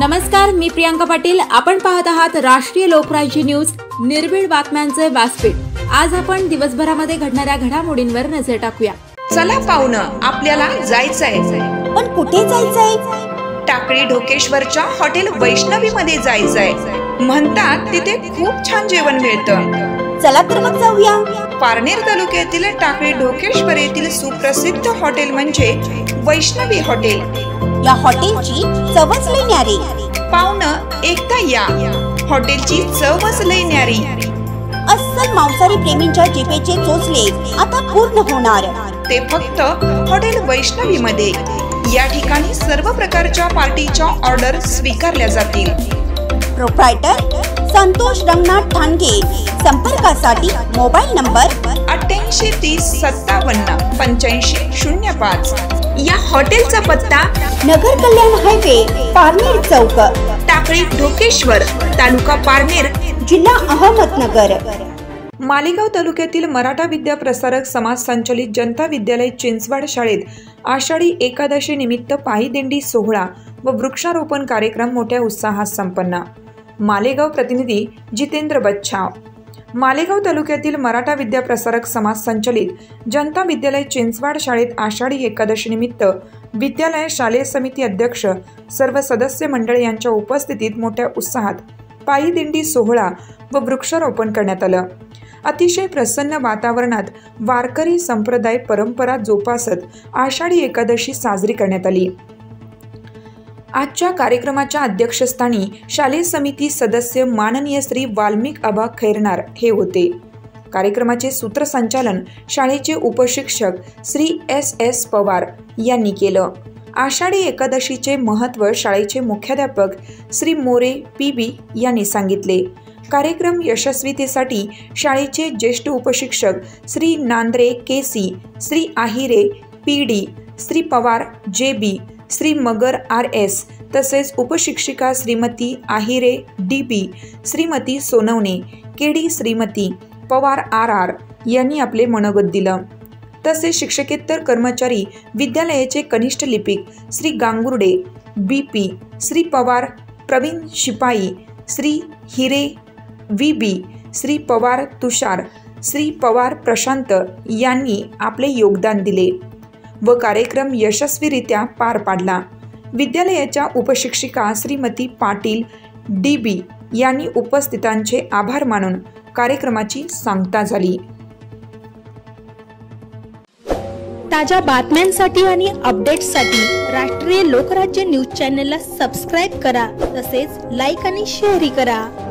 नमस्कार, मी प्रियांका पाटील. आपण पाहत आहात राष्ट्रीय लोकराज्य न्यूज, निर्भीड बातम्यांचे व्यासपीठ. आज आपण दिवसभरामध्ये घडणाऱ्या घडामोडींवर नजर टाकूया. चला पाहुणं, आपल्याला जायचंय. पण कुठे जायचंय? टाकळी ढोकेश्वरच्या हॉटेल वैष्णवी मध्ये जायचंय. म्हणतात तिथे खूप छान जेवण मिळतं. चला तर मग जाऊया. पारनेर तालुक्यातील टाकळी ढोकेश्वर येथील सुप्रसिद्ध हॉटेल म्हणजे वैष्णवी हॉटेल. या हॉटेलची चवच लई न्यारी. पाहुणं, एकदा या. हॉटेलची चवच लई न्यारी. अस्सल मांसाहारी प्रेमींच्या जिभेचे चोचले आता पूर्ण होणार. ते फक्त हॉटेल वैष्णवी मध्ये. या ठिकाणी सर्व प्रकारच्या पार्टीच्या ऑर्डर स्वीकारल्या जातील. प्रोप्रायटर संतोष रंगनाथ ठाणगे. संपर्कासाठी मोबाईल नंबर 8830578505. या हॉटेलचा पत्ता नगर कल्याण हायवे, पारनेर चौक, टाकळी ढोकेश्वर, तालुका पारनेर, जिल्हा अहमदनगर. मालेगाव तालुक्यातील मराठा विद्या प्रसारक समाज संचलित जनता विद्यालय चिंचवाड शाळेत आषाढी एकादशी निमित्त पायी दिंडी सोहळा व वृक्षारोपण कार्यक्रम मोठ्या उत्साहात संपन्न. मालेगाव प्रतिनिधी जितेंद्र बच्छाव. मालेगाव तालुक्यातील मराठा विद्या प्रसारक समाज संचलित जनता विद्यालय चिंचवाड शाळेत आषाढी एकादशी निमित्त विद्यालय शालेय समिती अध्यक्ष सर्व सदस्य मंडळ यांच्या उपस्थितीत मोठ्या उत्साहात पायी दिंडी सोहळा व वृक्षारोपण करण्यात आलं. अतिशय प्रसन्न वातावरणात वारकरी संप्रदाय परंपरा जोपासत आषाढी एकादशी साजरी करण्यात आली. आजच्या कार्यक्रमाच्या अध्यक्षस्थानी शालेय समिती सदस्य माननीय श्री वाल्मिक आबा खैरनार हे होते. कार्यक्रमाचे सूत्रसंचालन शाळेचे उपशिक्षक श्री S पवार यांनी केलं. आषाढी एकादशीचे महत्त्व शाळेचे मुख्याध्यापक श्री मोरे PB यांनी सांगितले. कार्यक्रम यशस्वीतेसाठी शाळेचे ज्येष्ठ उपशिक्षक श्री नांद्रे KC, श्री आहिरे PD, श्री पवार JB, श्री मगर RS तसेच उपशिक्षिका श्रीमती आहिरे DB, Shrimati Sonawane KD, Shrimati Pawar RR यांनी आपले मनोगत दिलं. तसेच शिक्षकेतर कर्मचारी विद्यालयाचे कनिष्ठ लिपिक श्री गांगुर्डे BP, श्री पवार प्रवीण शिपाई, श्री हिरे VB, श्री पवार तुषार, श्री पवार प्रशांत यांनी आपले योगदान दिले व कार्यक्रम यशस्वीरित्या पार पाडला. विद्यालयाच्या उपशिक्षिका श्रीमती पाटील DB यांनी उपस्थितांचे आभार मानून कार्यक्रमाची सांगता झाली. ताज्या बातम्यांसाठी आणि अपडेट्ससाठी राष्ट्रीय लोकराज्य न्यूज चॅनलला सबस्क्राईब करा. तसेच लाईक आणि शेअरही करा.